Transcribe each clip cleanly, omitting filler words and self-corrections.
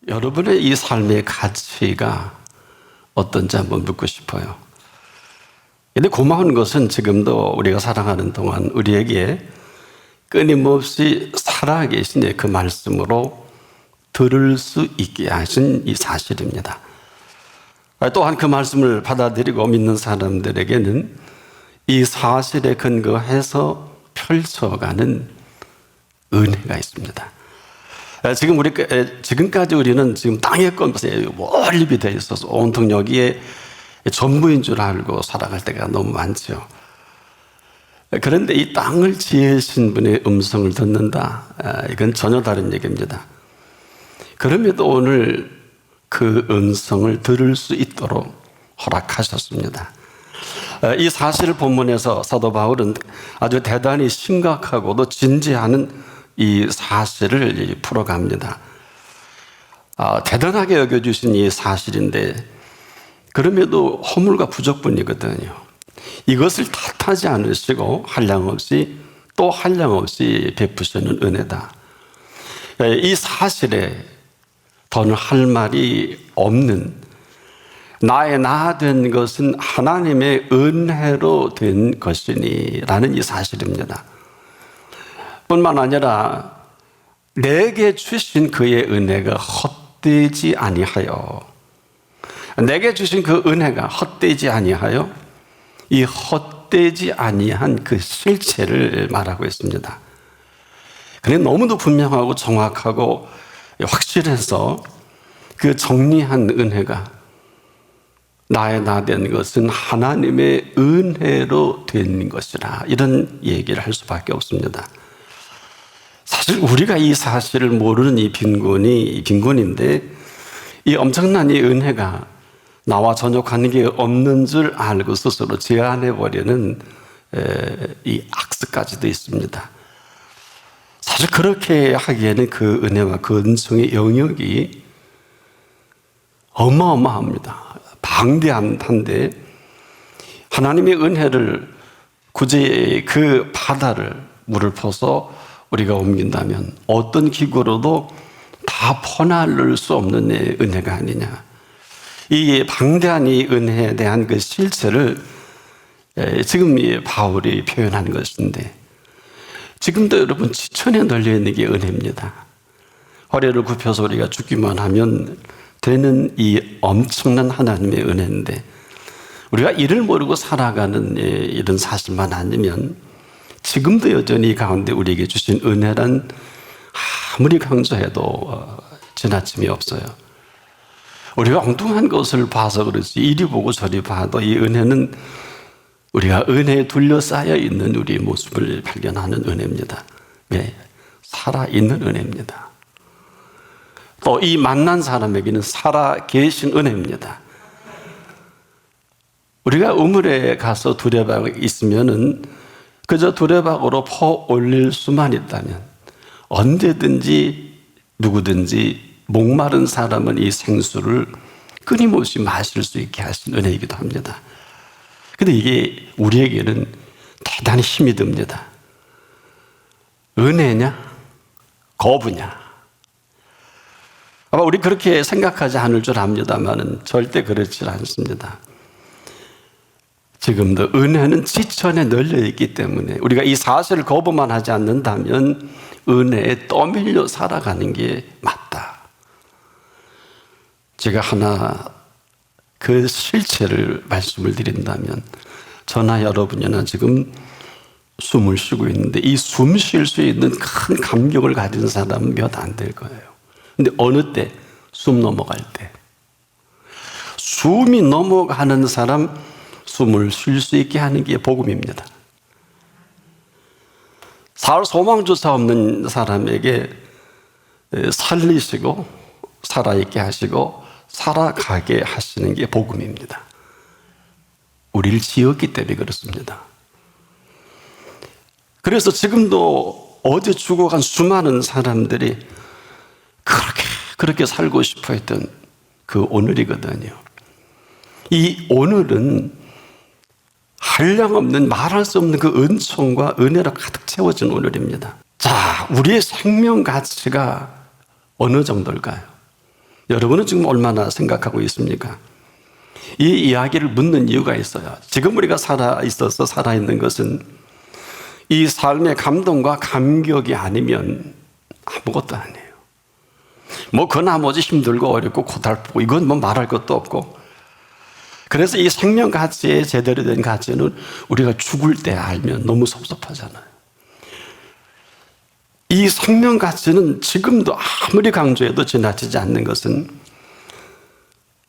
여러분의 이 삶의 가치가 어떤지 한번 묻고 싶어요. 근데 고마운 것은 지금도 우리가 살아가는 동안 우리에게 끊임없이 살아계신 그 말씀으로 들을 수 있게 하신 이 사실입니다. 또한 그 말씀을 받아들이고 믿는 사람들에게는 이 사실에 근거해서 펼쳐가는 은혜가 있습니다. 지금까지 우리는 지금 땅의 것에 몰입이 되어 있어서 온통 여기에 전부인 줄 알고 살아갈 때가 너무 많죠. 그런데 이 땅을 지으신 분의 음성을 듣는다, 이건 전혀 다른 얘기입니다. 그럼에도 오늘 그 음성을 들을 수 있도록 허락하셨습니다. 이 사실 본문에서 사도 바울은 아주 대단히 심각하고도 진지한 이 사실을 풀어갑니다. 대단하게 여겨주신 이 사실인데 그럼에도 허물과 부족분이거든요. 이것을 탓하지 않으시고 한량없이 또 한량없이 베푸시는 은혜다. 이 사실에 더는 할 말이 없는 나의 나 된 것은 하나님의 은혜로 된 것이니 라는 이 사실입니다. 뿐만 아니라 내게 주신 그의 은혜가 헛되지 아니하여, 내게 주신 그 은혜가 헛되지 아니하여 이 헛되지 아니한 그 실체를 말하고 있습니다. 그게 너무도 분명하고 정확하고 확실해서 그 정리한 은혜가 나의 나 된 것은 하나님의 은혜로 된 것이라, 이런 얘기를 할 수밖에 없습니다. 사실 우리가 이 사실을 모르는 이 빈곤인데 이 엄청난 이 은혜가 나와 전혀 관계 없는 줄 알고 스스로 제한해버리는 이 악습까지도 있습니다. 사실 그렇게 하기에는 그 은혜와 그 은총의 영역이 어마어마합니다. 방대한데 하나님의 은혜를 굳이 그 바다를 물을 퍼서 우리가 옮긴다면 어떤 기구로도 다 퍼나를 수 없는 은혜가 아니냐. 이 방대한 이 은혜에 대한 그 실체를 지금 이 바울이 표현하는 것인데, 지금도 여러분 지천에 널려 있는 게 은혜입니다. 허리를 굽혀서 우리가 죽기만 하면 되는 이 엄청난 하나님의 은혜인데, 우리가 이를 모르고 살아가는 이런 사실만 아니면 지금도 여전히 가운데 우리에게 주신 은혜란 아무리 강조해도 지나침이 없어요. 우리가 엉뚱한 것을 봐서 그렇지 이리 보고 저리 봐도 이 은혜는 우리가 은혜에 둘러싸여 있는 우리의 모습을 발견하는 은혜입니다. 네, 살아있는 은혜입니다. 또 이 만난 사람에게는 살아계신 은혜입니다. 우리가 우물에 가서 두레박이 있으면은 그저 두레박으로 퍼 올릴 수만 있다면 언제든지 누구든지 목마른 사람은 이 생수를 끊임없이 마실 수 있게 하신 은혜이기도 합니다. 근데 이게 우리에게는 대단히 힘이 듭니다. 은혜냐? 거부냐? 아마 우리 그렇게 생각하지 않을 줄 압니다만 절대 그렇지 않습니다. 지금도 은혜는 지천에 널려 있기 때문에 우리가 이 사실을 거부만 하지 않는다면 은혜에 떠밀려 살아가는 게 맞다. 제가 하나 그 실체를 말씀을 드린다면, 저나 여러분이나 지금 숨을 쉬고 있는데 이 숨 쉴 수 있는 큰 감격을 가진 사람은 몇 안 될 거예요. 근데 어느 때? 숨 넘어갈 때. 숨이 넘어가는 사람 숨을 쉴 수 있게 하는 게 복음입니다. 살 소망조차 없는 사람에게 살리시고 살아있게 하시고 살아가게 하시는 게 복음입니다. 우리를 지었기 때문에 그렇습니다. 그래서 지금도 어제 죽어간 수많은 사람들이 그렇게 살고 싶어 했던 그 오늘이거든요. 이 오늘은 한량없는 말할 수 없는 그 은총과 은혜로 가득 채워진 오늘입니다. 자, 우리의 생명 가치가 어느 정도일까요? 여러분은 지금 얼마나 생각하고 있습니까? 이 이야기를 묻는 이유가 있어요. 지금 우리가 살아있는 것은 이 삶의 감동과 감격이 아니면 아무것도 아니에요. 뭐 그 나머지 힘들고 어렵고 고달프고 이건 뭐 말할 것도 없고. 그래서 이 생명 가치의 제대로 된 가치는 우리가 죽을 때 알면 너무 섭섭하잖아요. 이 생명 가치는 지금도 아무리 강조해도 지나치지 않는 것은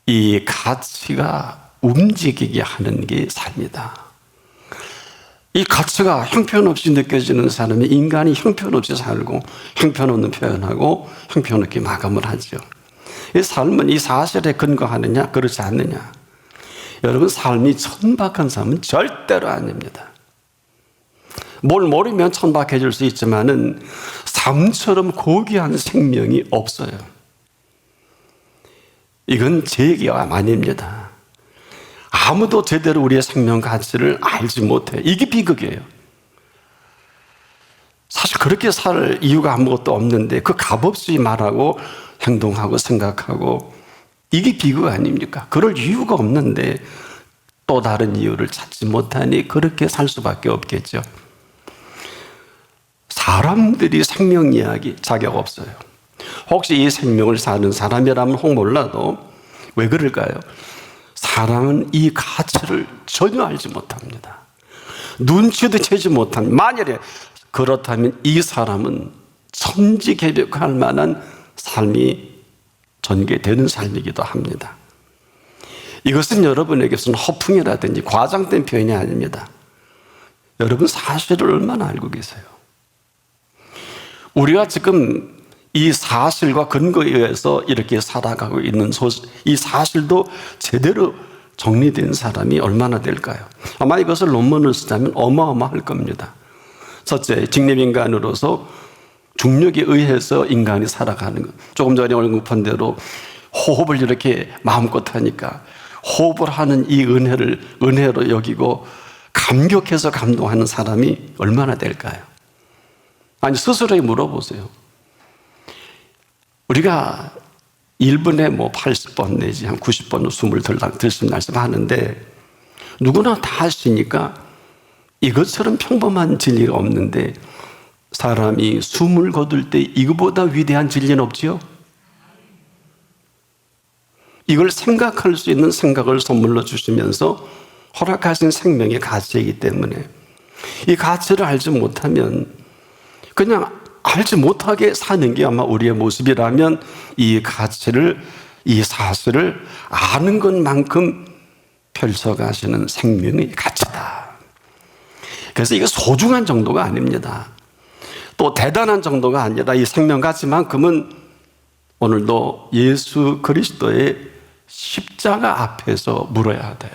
이 가치가 움직이게 하는 게 삶이다. 이 가치가 형편없이 느껴지는 사람이 인간이 형편없이 살고 형편없는 표현하고 형편없게 마감을 하죠. 이 삶은 이 사실에 근거하느냐 그렇지 않느냐. 여러분, 삶이 천박한 삶은 절대로 아닙니다. 뭘 모르면 천박해질 수 있지만은 삶처럼 고귀한 생명이 없어요. 이건 제 얘기가 아닙니다. 아무도 제대로 우리의 생명 가치를 알지 못해. 이게 비극이에요. 사실 그렇게 살 이유가 아무것도 없는데 그 값없이 말하고 행동하고 생각하고 이게 비극 아닙니까? 그럴 이유가 없는데 또 다른 이유를 찾지 못하니 그렇게 살 수밖에 없겠죠. 사람들이 생명 이야기 자격 없어요. 혹시 이 생명을 사는 사람이라면 혹 몰라도 왜 그럴까요? 사람은 이 가치를 전혀 알지 못합니다. 눈치도 채지 못한, 만약에 그렇다면 이 사람은 천지개벽할 만한 삶이 전개되는 삶이기도 합니다. 이것은 여러분에게서는 허풍이라든지 과장된 표현이 아닙니다. 여러분 사실을 얼마나 알고 계세요? 우리가 지금 이 사실과 근거에 의해서 이렇게 살아가고 있는 이 사실도 제대로 정리된 사람이 얼마나 될까요? 아마 이것을 논문을 쓰자면 어마어마할 겁니다. 첫째, 직립인간으로서 중력에 의해서 인간이 살아가는 것. 조금 전에 언급한 대로 호흡을 이렇게 마음껏 하니까 호흡을 하는 이 은혜로 여기고 감격해서 감동하는 사람이 얼마나 될까요? 아니, 스스로에게 물어보세요. 우리가 1분에 뭐 80번 내지 한 90번 숨을 들숨날숨 하는데 누구나 다 하시니까 이것처럼 평범한 진리가 없는데 사람이 숨을 거둘 때 이거보다 위대한 진리는 없지요? 이걸 생각할 수 있는 생각을 선물로 주시면서 허락하신 생명의 가치이기 때문에 이 가치를 알지 못하면 그냥 알지 못하게 사는 게 아마 우리의 모습이라면 이 가치를, 이 사실을 아는 것만큼 펼쳐가시는 생명의 가치다. 그래서 이게 소중한 정도가 아닙니다. 또 대단한 정도가 아니라 이 생명 가치만큼은 오늘도 예수 그리스도의 십자가 앞에서 물어야 돼요.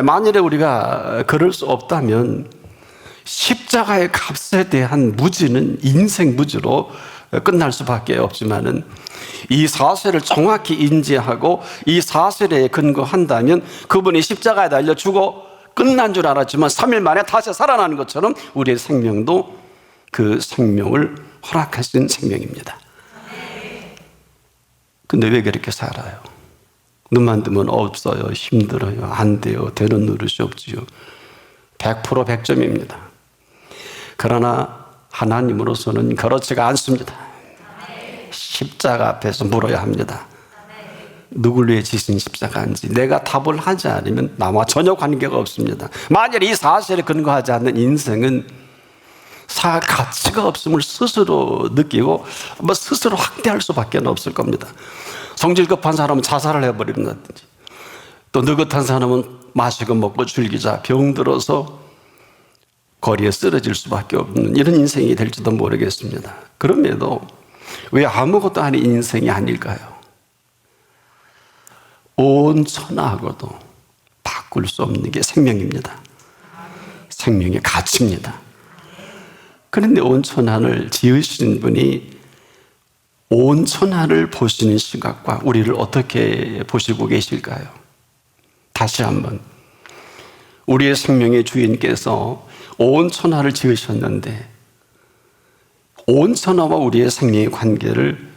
만일에 우리가 그럴 수 없다면 십자가의 값에 대한 무지는 인생 무지로 끝날 수밖에 없지만은 이 사실을 정확히 인지하고 이 사실에 근거한다면 그분이 십자가에 달려 죽어 끝난 줄 알았지만 3일 만에 다시 살아나는 것처럼 우리의 생명도 그 생명을 허락하신 생명입니다. 근데 왜 그렇게 살아요? 눈만 뜨면 없어요, 힘들어요, 안 돼요, 되는 노릇이 없지요. 100% 100점입니다. 그러나 하나님으로서는 그렇지가 않습니다. 십자가 앞에서 물어야 합니다. 누굴 위해 지신 십자가인지 내가 답을 하지 않으면 나와 전혀 관계가 없습니다. 만약 이 사실에 근거하지 않는 인생은 가치가 없음을 스스로 느끼고 스스로 확대할 수밖에 없을 겁니다. 성질 급한 사람은 자살을 해버린다든지 또 느긋한 사람은 마시고 먹고 즐기자 병들어서 거리에 쓰러질 수밖에 없는 이런 인생이 될지도 모르겠습니다. 그럼에도 왜 아무것도 아닌 인생이 아닐까요? 온 천하하고도 바꿀 수 없는 게 생명입니다. 생명의 가치입니다. 그런데 온 천하를 지으신 분이 온 천하를 보시는 시각과 우리를 어떻게 보시고 계실까요? 다시 한번 우리의 생명의 주인께서 온 천하를 지으셨는데 온 천하와 우리의 생명의 관계를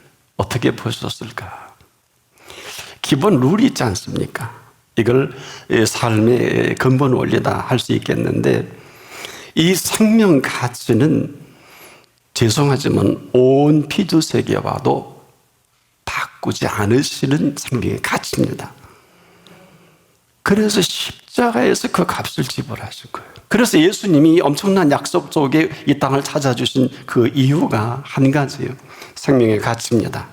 어떻게 보셨을까? 기본 룰이 있지 않습니까? 이걸 삶의 근본 원리다 할 수 있겠는데, 이 생명 가치는 죄송하지만 온 피조 세계와도 바꾸지 않으시는 생명의 가치입니다. 그래서 십자가에서 그 값을 지불하신 거예요. 그래서 예수님이 엄청난 약속 속에 이 땅을 찾아주신 그 이유가 한 가지예요. 생명의 가치입니다.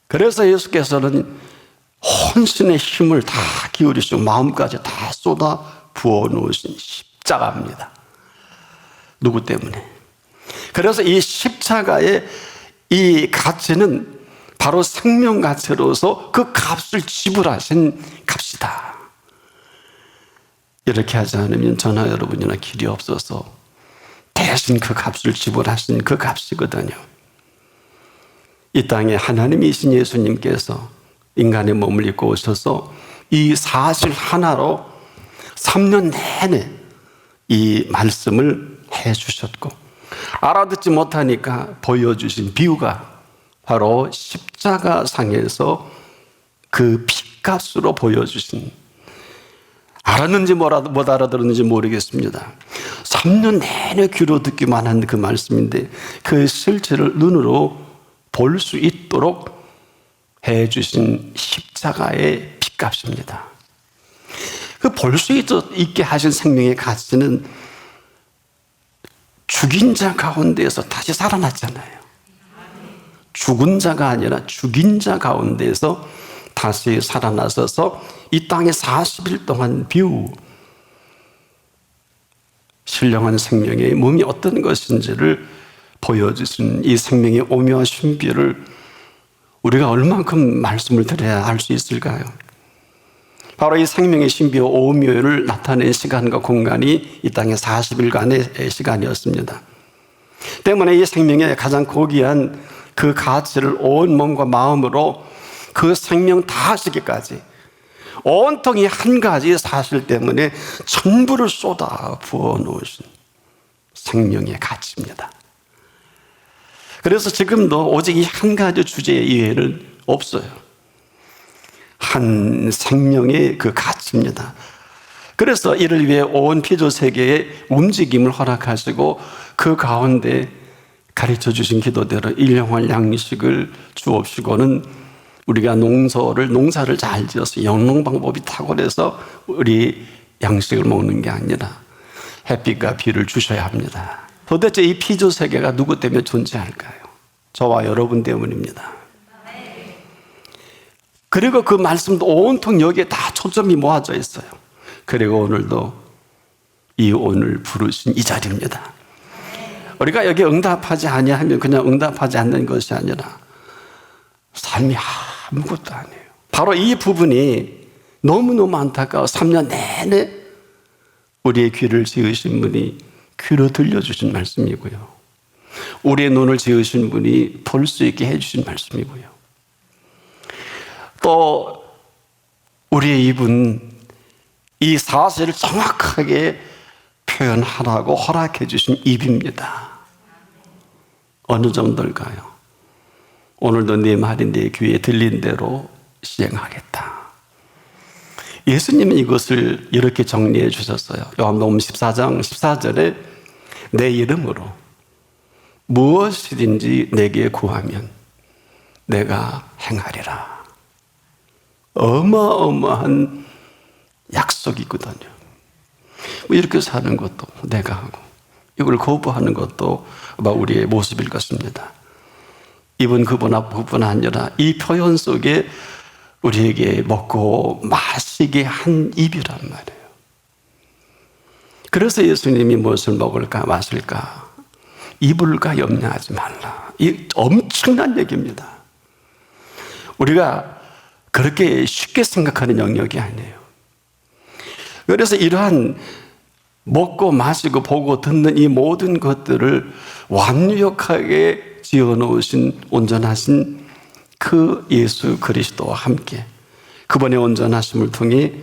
그래서 예수께서는 혼신의 힘을 다 기울이시고 마음까지 다 쏟아 부어 놓으신 십자가입니다. 누구 때문에? 그래서 이 십자가의 이 가치는 바로 생명 가치로서 그 값을 지불하신 값이다. 이렇게 하지 않으면 저나 여러분이나 길이 없어서 대신 그 값을 지불하신 그 값이거든요. 이 땅에 하나님이신 예수님께서 인간의 몸을 입고 오셔서 이 사실 하나로 3년 내내 이 말씀을 해주셨고, 알아듣지 못하니까 보여주신 비유가 바로 십자가상에서 그 피값으로 보여주신, 알았는지 못 알아들었는지 모르겠습니다. 3년 내내 귀로 듣기만 한 그 말씀인데 그 실체를 눈으로 볼 수 있도록 해주신 십자가의 피값입니다. 그 볼 수 있게 하신 생명의 가치는 죽인 자 가운데에서 다시 살아났잖아요. 죽은 자가 아니라 죽인 자 가운데에서 다시 살아나셔서 이 땅에 40일 동안 신령한 생명의 몸이 어떤 것인지를 보여주신 이 생명의 오묘한 신비를 우리가 얼만큼 말씀을 드려야 알 수 있을까요? 바로 이 생명의 신비와 오묘를 나타낸 시간과 공간이 이 땅의 40일간의 시간이었습니다. 때문에 이 생명의 가장 고귀한 그 가치를 온 몸과 마음으로 그 생명 다하시기까지 온통이 한 가지 사실 때문에 전부를 쏟아 부어 놓으신 생명의 가치입니다. 그래서 지금도 오직 이 한 가지 주제 이외에는 없어요. 한 생명의 그 가치입니다. 그래서 이를 위해 온 피조 세계의 움직임을 허락하시고 그 가운데 가르쳐 주신 기도대로 일용할 양식을 주옵시고는 우리가 농사를 잘 지어서 영농 방법이 탁월해서 우리 양식을 먹는 게 아니라 햇빛과 비를 주셔야 합니다. 도대체 이 피조 세계가 누구 때문에 존재할까요? 저와 여러분 때문입니다. 그리고 그 말씀도 온통 여기에 다 초점이 모아져 있어요. 그리고 오늘도 이 오늘 부르신 이 자리입니다. 우리가 여기 응답하지 아니하면 그냥 응답하지 않는 것이 아니라 삶이 아무것도 아니에요. 바로 이 부분이 너무너무 안타까워 3년 내내 우리의 귀를 지으신 분이 귀로 들려주신 말씀이고요. 우리의 눈을 지으신 분이 볼 수 있게 해주신 말씀이고요. 또 우리의 입은 이 사실을 정확하게 표현하라고 허락해 주신 입입니다. 어느 정도일까요? 오늘도 네 말이 내 귀에 들린 대로 시행하겠다. 예수님은 이것을 이렇게 정리해 주셨어요. 요한복음 14장 14절에 내 이름으로 무엇이든지 내게 구하면 내가 행하리라. 어마어마한 약속이거든요. 이렇게 사는 것도 내가 하고 이걸 거부하는 것도 우리의 모습일 것입니다. 이분 그분 아니라 이 표현 속에 우리에게 먹고 마시게 한 입이란 말이에요. 그래서 예수님이 무엇을 먹을까 마실까 입을까 염려하지 말라. 이 엄청난 얘기입니다. 우리가 그렇게 쉽게 생각하는 영역이 아니에요. 그래서 이러한 먹고 마시고 보고 듣는 이 모든 것들을 완벽하게 지어놓으신 온전하신 그 예수 그리스도와 함께 그분의 온전하심을 통해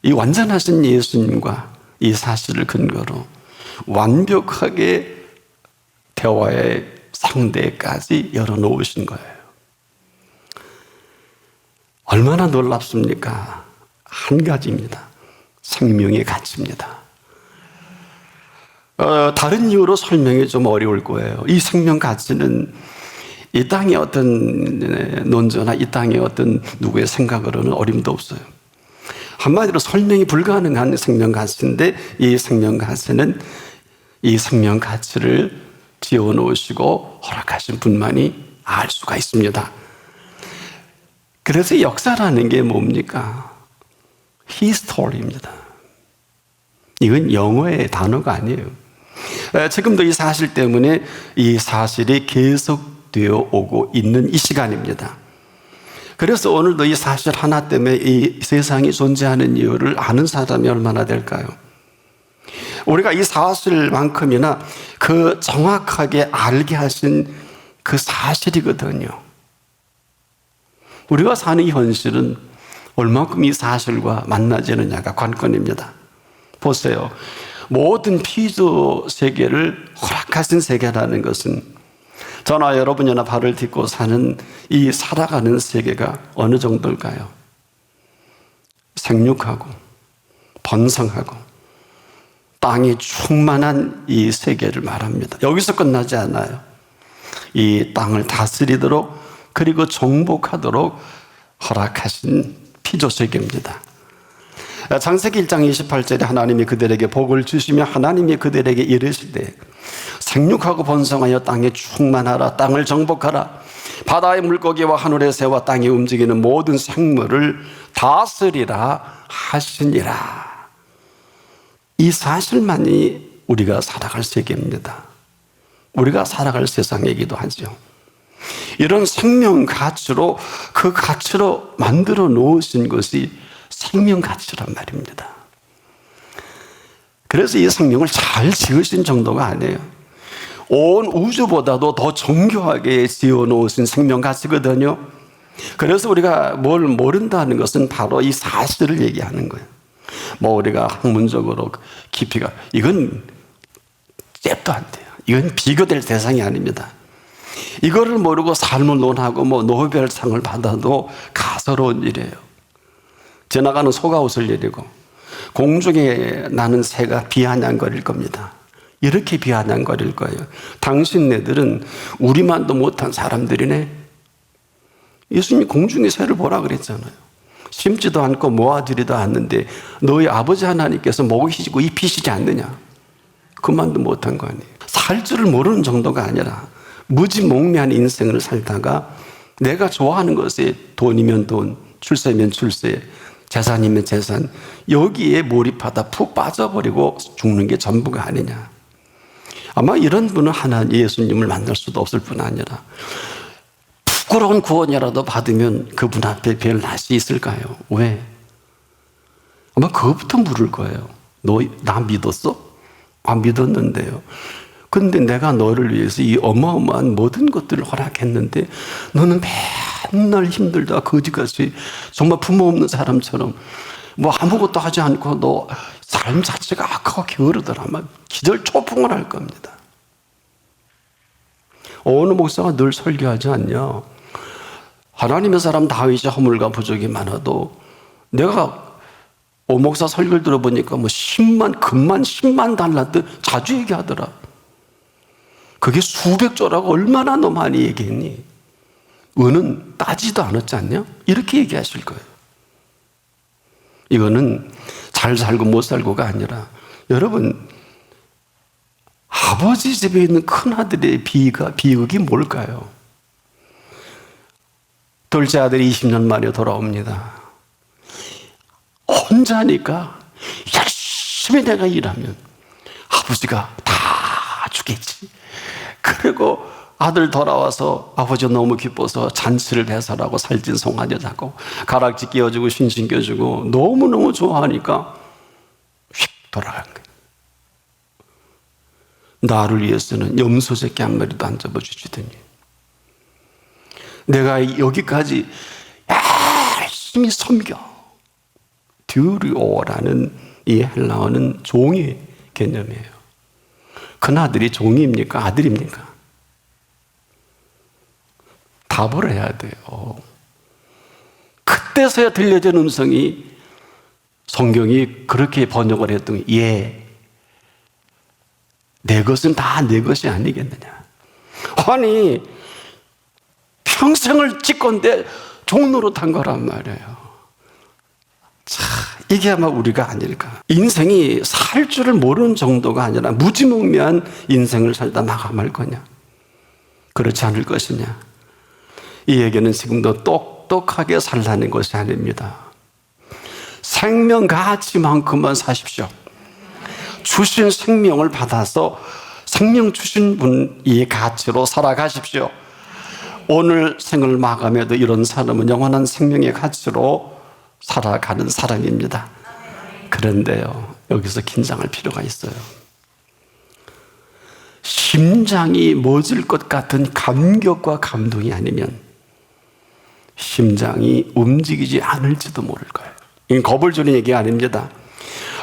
이 완전하신 예수님과 이 사실을 근거로 완벽하게 대화의 상대까지 열어놓으신 거예요. 얼마나 놀랍습니까? 한 가지입니다. 생명의 가치입니다. 다른 이유로 설명이 좀 어려울 거예요. 이 생명 가치는 이 땅의 어떤 논조나 이 땅의 어떤 누구의 생각으로는 어림도 없어요. 한마디로 설명이 불가능한 생명 가치인데, 이 생명 가치는 이 생명 가치를 지어놓으시고 허락하신 분만이 알 수가 있습니다. 그래서 역사라는 게 뭡니까? 히스토리입니다. 이건 영어의 단어가 아니에요. 지금도 이 사실 때문에 이 사실이 계속되어 오고 있는 이 시간입니다. 그래서 오늘도 이 사실 하나 때문에 이 세상이 존재하는 이유를 아는 사람이 얼마나 될까요? 우리가 이 사실만큼이나 그 정확하게 알게 하신 그 사실이거든요. 우리가 사는 이 현실은 얼마큼 이 사실과 만나지느냐가 관건입니다. 보세요. 모든 피조 세계를 허락하신 세계라는 것은 저나 여러분이나 발을 딛고 사는 이 살아가는 세계가 어느 정도일까요? 생육하고 번성하고 땅이 충만한 이 세계를 말합니다. 여기서 끝나지 않아요. 이 땅을 다스리도록 그리고 정복하도록 허락하신 피조세계입니다. 창세기 1장 28절에 하나님이 그들에게 복을 주시며 하나님이 그들에게 이르시되 생육하고 번성하여 땅에 충만하라. 땅을 정복하라. 바다의 물고기와 하늘의 새와 땅에 움직이는 모든 생물을 다스리라 하시니라. 이 사실만이 우리가 살아갈 세계입니다. 우리가 살아갈 세상이기도 하죠. 이런 생명 가치로, 그 가치로 만들어 놓으신 것이 생명 가치란 말입니다. 그래서 이 생명을 잘 지으신 정도가 아니에요. 온 우주보다도 더 정교하게 지어 놓으신 생명 가치거든요. 그래서 우리가 뭘 모른다는 것은 바로 이 사실을 얘기하는 거예요. 뭐 우리가 학문적으로 깊이가, 이건 잽도 안 돼요. 이건 비교될 대상이 아닙니다. 이거를 모르고 삶을 논하고 뭐 노벨상을 받아도 가소로운 일이에요. 지나가는 소가 웃을 일이고 공중에 나는 새가 비아냥거릴 겁니다. 이렇게 비아냥거릴 거예요. 당신네들은 우리만도 못한 사람들이네. 예수님이 공중에 새를 보라 그랬잖아요. 심지도 않고 모아지리도 않는데 너희 아버지 하나님께서 먹이시고 입히시지 않느냐. 그만도 못한 거 아니에요. 살 줄을 모르는 정도가 아니라 무지몽매한 인생을 살다가 내가 좋아하는 것에 돈이면 돈, 출세면 출세, 재산이면 재산, 여기에 몰입하다 푹 빠져버리고 죽는 게 전부가 아니냐. 아마 이런 분은 하나님 예수님을 만날 수도 없을 뿐 아니라 부끄러운 구원이라도 받으면 그분 앞에 별 낯이 있을까요? 왜? 아마 그것부터 물을 거예요. 너 나 믿었어? 안 믿었는데요. 근데 내가 너를 위해서 이 어마어마한 모든 것들을 허락했는데 너는 맨날 힘들다 거지같이 정말 부모 없는 사람처럼 뭐 아무것도 하지 않고 너 삶 자체가 악하고 게으르더라. 막 기절초풍을 할 겁니다. 어느 목사가 늘 설교하지 않냐. 하나님의 사람 다윗이 허물과 부족이 많아도 내가 오 목사 설교를 들어보니까 뭐 10만 금만 10만 달란트 자주 얘기하더라. 그게 수백 조라고 얼마나 너 많이 얘기했니? 은은 따지도 않았지 않냐? 이렇게 얘기하실 거예요. 이거는 잘 살고 못 살고가 아니라 여러분 아버지 집에 있는 큰아들의 비극이 뭘까요? 둘째 아들이 20년 만에 돌아옵니다. 혼자니까 열심히 내가 일하면 아버지가 다 주겠지. 그리고 아들 돌아와서 아버지가 너무 기뻐서 잔치를 배설하고 살찐 송아지 잡고 가락지 끼워주고 신신 껴주고 너무너무 좋아하니까 휙 돌아간 거예요. 나를 위해서는 염소 새끼 한 마리도 안 잡아주시더니 내가 여기까지 열심히 섬겨. 듀리오라는 이 헬라어는 종의 개념이에요. 큰아들이 종입니까? 아들입니까? 답을 해야 돼요. 그때서야 들려진 음성이 성경이 그렇게 번역을 했던 게, 예, 내 것은 다 내 것이 아니겠느냐. 아니, 평생을 짓건데 종로로 탄 거란 말이에요. 자, 이게 아마 우리가 아닐까. 인생이 살 줄을 모르는 정도가 아니라 무지몽매한 인생을 살다 마감할 거냐, 그렇지 않을 것이냐. 이 얘기는 지금도 똑똑하게 살라는 것이 아닙니다. 생명 가치만큼만 사십시오. 주신 생명을 받아서 생명 주신 분의 가치로 살아가십시오. 오늘 생을 마감해도 이런 사람은 영원한 생명의 가치로 살아가는 사람입니다. 그런데요, 여기서 긴장할 필요가 있어요. 심장이 멎을 것 같은 감격과 감동이 아니면 심장이 움직이지 않을지도 모를 거예요. 이건 겁을 주는 얘기 아닙니다.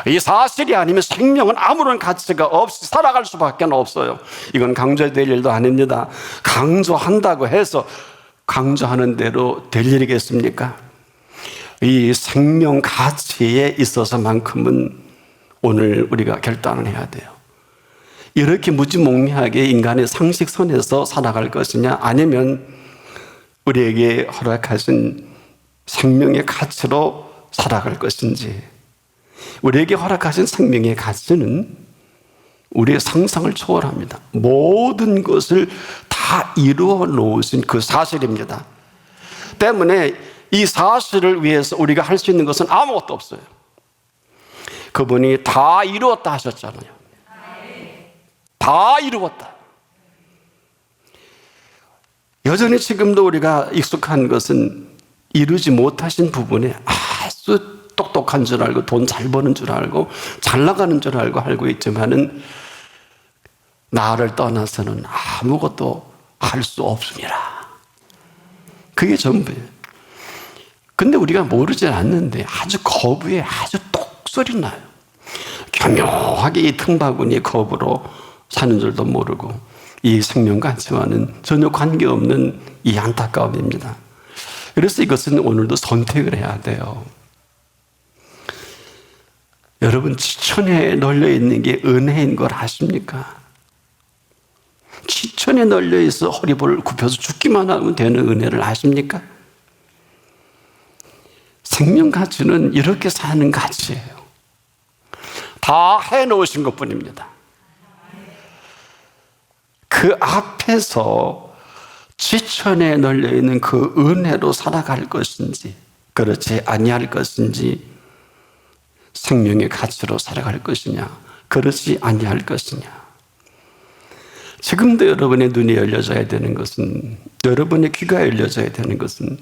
이 사실이 아니면 생명은 아무런 가치가 없이 살아갈 수밖에 없어요. 이건 강조될 일도 아닙니다. 강조한다고 해서 강조하는 대로 될 일이겠습니까? 이 생명 가치에 있어서만큼은 오늘 우리가 결단을 해야 돼요. 이렇게 무지몽매하게 인간의 상식선에서 살아갈 것이냐, 아니면 우리에게 허락하신 생명의 가치로 살아갈 것인지. 우리에게 허락하신 생명의 가치는 우리의 상상을 초월합니다. 모든 것을 다 이루어 놓으신 그 사실입니다. 때문에 이 사실을 위해서 우리가 할 수 있는 것은 아무것도 없어요. 그분이 다 이루었다 하셨잖아요. 다 이루었다. 여전히 지금도 우리가 익숙한 것은 이루지 못하신 부분에 아주 똑똑한 줄 알고 돈 잘 버는 줄 알고 잘 나가는 줄 알고 있지만은 나를 떠나서는 아무것도 할 수 없습니다. 그게 전부예요. 근데 우리가 모르지 않는데 아주 거부에 아주 똑소리 나요. 교묘하게 이 틈바구니 거부로 사는 줄도 모르고 이 생명 가치와는 전혀 관계없는 이 안타까움입니다. 그래서 이것은 오늘도 선택을 해야 돼요. 여러분, 지천에 널려있는 게 은혜인 걸 아십니까? 지천에 널려있어 허리볼 굽혀서 죽기만 하면 되는 은혜를 아십니까? 생명 가치는 이렇게 사는 가치예요. 다 해놓으신 것 뿐입니다. 그 앞에서 지천에 널려있는 그 은혜로 살아갈 것인지, 그렇지 아니할 것인지, 생명의 가치로 살아갈 것이냐, 그렇지 아니할 것이냐. 지금도 여러분의 눈이 열려져야 되는 것은, 여러분의 귀가 열려져야 되는 것은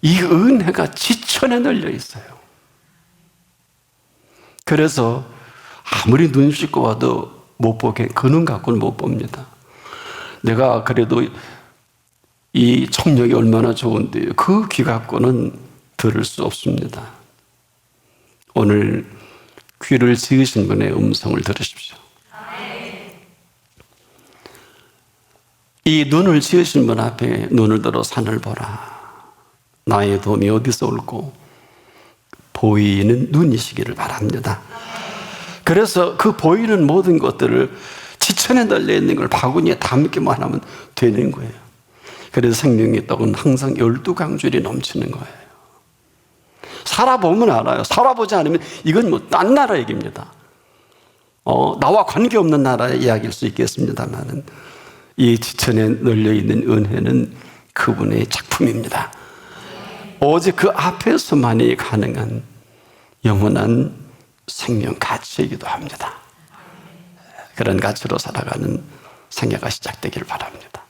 이 은혜가 지천에 널려 있어요. 그래서 아무리 눈 씻고 와도 못 보게, 그 눈 갖고는 못 봅니다. 내가 그래도 이 청력이 얼마나 좋은데요, 그 귀 갖고는 들을 수 없습니다. 오늘 귀를 지으신 분의 음성을 들으십시오. 이 눈을 지으신 분 앞에 눈을 들어 산을 보라. 나의 도움이 어디서 올고 보이는 눈이시기를 바랍니다. 그래서 그 보이는 모든 것들을 지천에 널려있는 걸 바구니에 담기만 하면 되는 거예요. 그래서 생명의 떡은 항상 12강줄이 넘치는 거예요. 살아보면 알아요. 살아보지 않으면 이건 뭐 딴 나라 얘기입니다. 나와 관계없는 나라의 이야기일 수 있겠습니다만 이 지천에 널려있는 은혜는 그분의 작품입니다. 오직 그 앞에서만이 가능한 영원한 생명 가치이기도 합니다. 그런 가치로 살아가는 생애가 시작되기를 바랍니다.